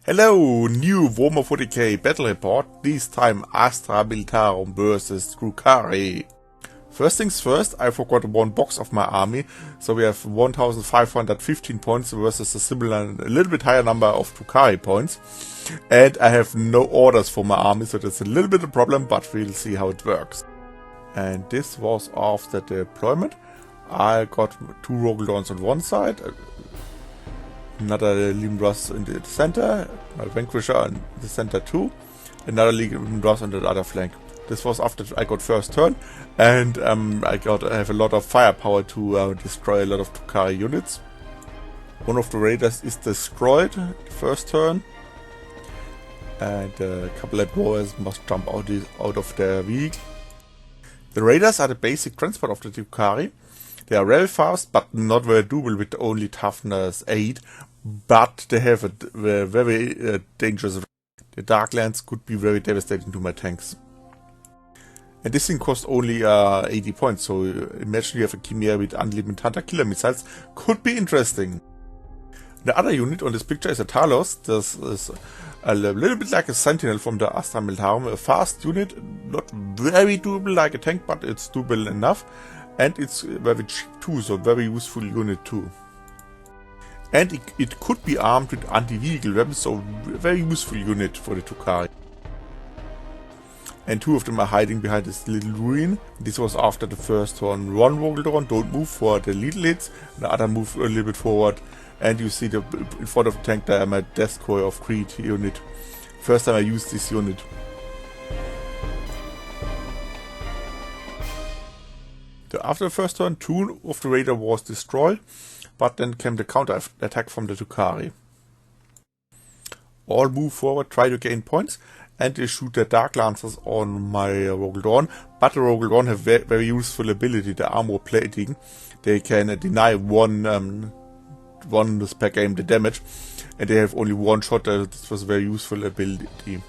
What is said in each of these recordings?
Hello, new Warhammer 40k battle report, this time Astra Militarum versus Drukari. First things first, I forgot one box of my army, so we have 1515 points versus a similar, a little bit higher number of Drukari points. And I have no orders for my army, so that's a little bit of a problem, but we'll see how it works. And this was after the deployment. I got two Rogaldorns on one side, another Limros in the center, my Vanquisher in the center too, another Limros on the other flank. This was after I got first turn, and I have a lot of firepower to destroy a lot of Drukari units. One of the raiders is destroyed the first turn, and a couple of warriors must jump out of their vehicle. The raiders are the basic transport of the Drukari. They are very fast, but not very doable with only toughness 8. But they have a very dangerous. The Darklands could be very devastating to my tanks. And this thing costs only 80 points, so imagine you have a Chimera with unlimited hunter killer missiles. Could be interesting. The other unit on this picture is a Talos. This is a little bit like a Sentinel from the Astra Militarum. A fast unit, not very doable like a tank, but it's doable enough. And it's very cheap too, so very useful unit too. And it could be armed with anti-vehicle weapons, so very useful unit for the Drukari. And two of them are hiding behind this little ruin. This was after the first turn. One Rogaldorn, don't move for the little hits. The other move a little bit forward. And you see in front of the tank there my Deathcore of Creed unit. First time I used this unit. After the first turn, two of the raider was destroyed, but then came the counter attack from the Drukari. All move forward, try to gain points, and they shoot their Dark Lancers on my Rogaldorn. But the Rogaldorn have very useful ability, the armor plating. They can deny one per game the damage, and they have only one shot. This was a very useful ability.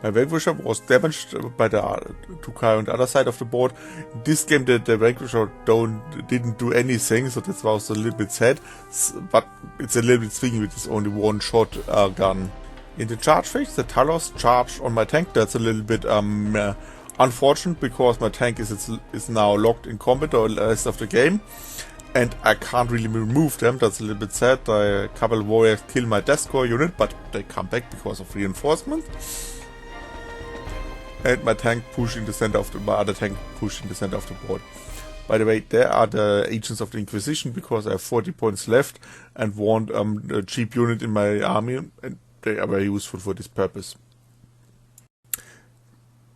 My Vanquisher was damaged by the Drukari on the other side of the board. In this game the Vanquisher didn't do anything, so this was a little bit sad. But it's a little bit swingy with this only one shot gun. In the charge phase, the Talos charged on my tank. That's a little bit unfortunate, because my tank is now locked in combat the rest of the game. And I can't really remove them. That's a little bit sad. A couple of warriors kill my Deathcore unit, but they come back because of reinforcement. And my tank pushing the center of my other tank pushing the center of the board. By the way, there are the agents of the Inquisition, because I have 40 points left and want a cheap unit in my army, and they are very useful for this purpose.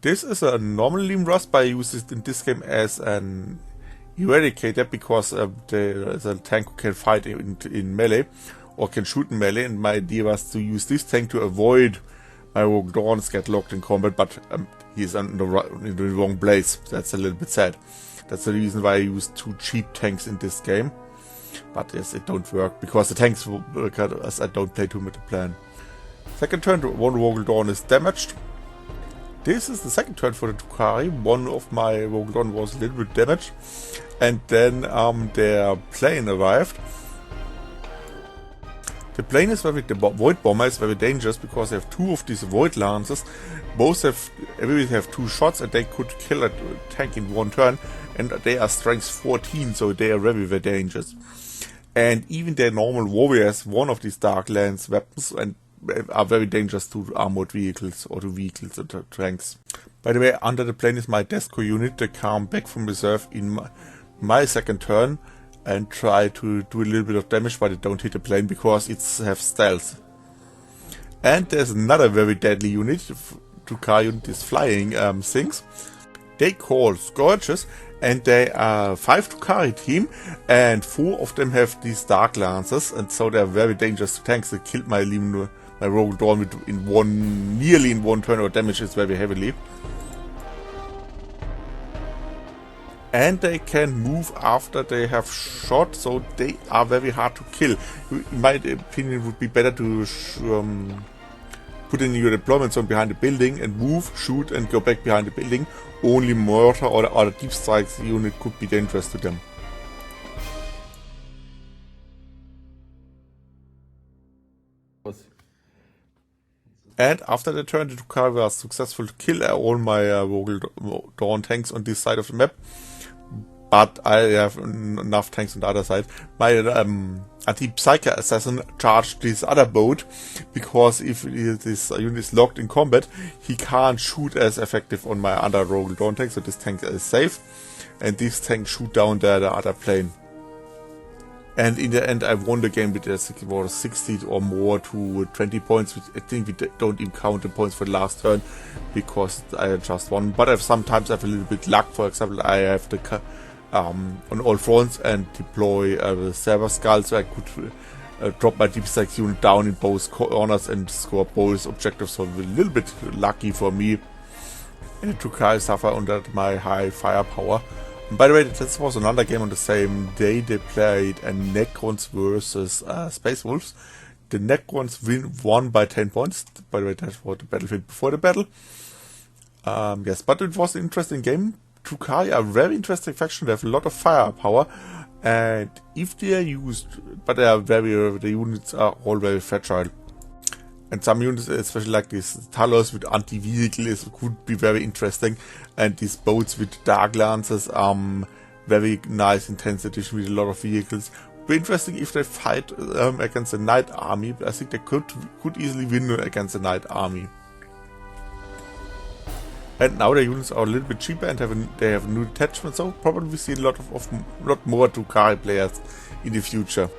This is a normal Limros, but I use it in this game as an eradicator, because there is a tank who can fight in melee or can shoot in melee, and my idea was to use this tank to avoid my Rogaldorns get locked in combat, but he's in the wrong place. That's a little bit sad. That's the reason why I use two cheap tanks in this game. But yes, it don't work, because the tanks work as I don't play too much the plan. Second turn, one Rogaldorn is damaged. This is the second turn for the Drukari. One of my Rogaldorn was a little bit damaged. And then their plane arrived. The plane is the Void Bomber is very dangerous, because they have two of these Void Lancers. Everybody have two shots, and they could kill a tank in one turn. And they are strength 14, so they are very, very dangerous. And even their normal warriors, one of these Darklands weapons, and are very dangerous to armored vehicles or to vehicles or to tanks. By the way, under the plane is my Deathcore unit. They come back from reserve in my second turn and try to do a little bit of damage, but they don't hit the plane because it has stealth. And there's another very deadly unit. Drukari unit is flying things. They call Scourges, and they are 5 Drukari team, and 4 of them have these Dark Lancers, and so they're very dangerous to tanks. They killed my Rogaldorn nearly in one turn, or damages very heavily. And they can move after they have shot, so they are very hard to kill. In my opinion, it would be better to put in your deployment zone behind the building and move, shoot, and go back behind the building. Only mortar or the other deep strikes unit could be dangerous to them. And after the turn, the Drukari was successful to kill all my Vogel Dawn tanks on this side of the map. But I have enough tanks on the other side. My anti-psyker assassin charged this other boat, because if this unit is locked in combat, he can't shoot as effective on my other Vogel Dawn tank, so this tank is safe. And this tank shoot down the other plane. And in the end, I won the game with it was 60 or more to 20 points. I think we don't even count the points for the last turn, because I just won. But I sometimes have a little bit luck. For example, I have the on all fronts and deploy the Server Skull, so I could drop my Deep Strike unit down in both corners and score both objectives. So a little bit lucky for me. And the Drukari suffer under my high firepower. And by the way, this was another game on the same day. They played a Necrons versus Space Wolves. The Necrons won by 10 points. By the way, that was the battlefield before the battle. Yes, but it was an interesting game. Drukari are a very interesting faction. They have a lot of firepower, and if they are used, but they are the units are all very fragile. And some units, especially like these Talos with anti-vehicles, could be very interesting. And these boats with dark lances, very nice, intense edition with a lot of vehicles. Be interesting if they fight against a Knight army. I think they could easily win against a Knight army. And now the units are a little bit cheaper and they have a new detachment, so probably we see a lot more Drukari players in the future.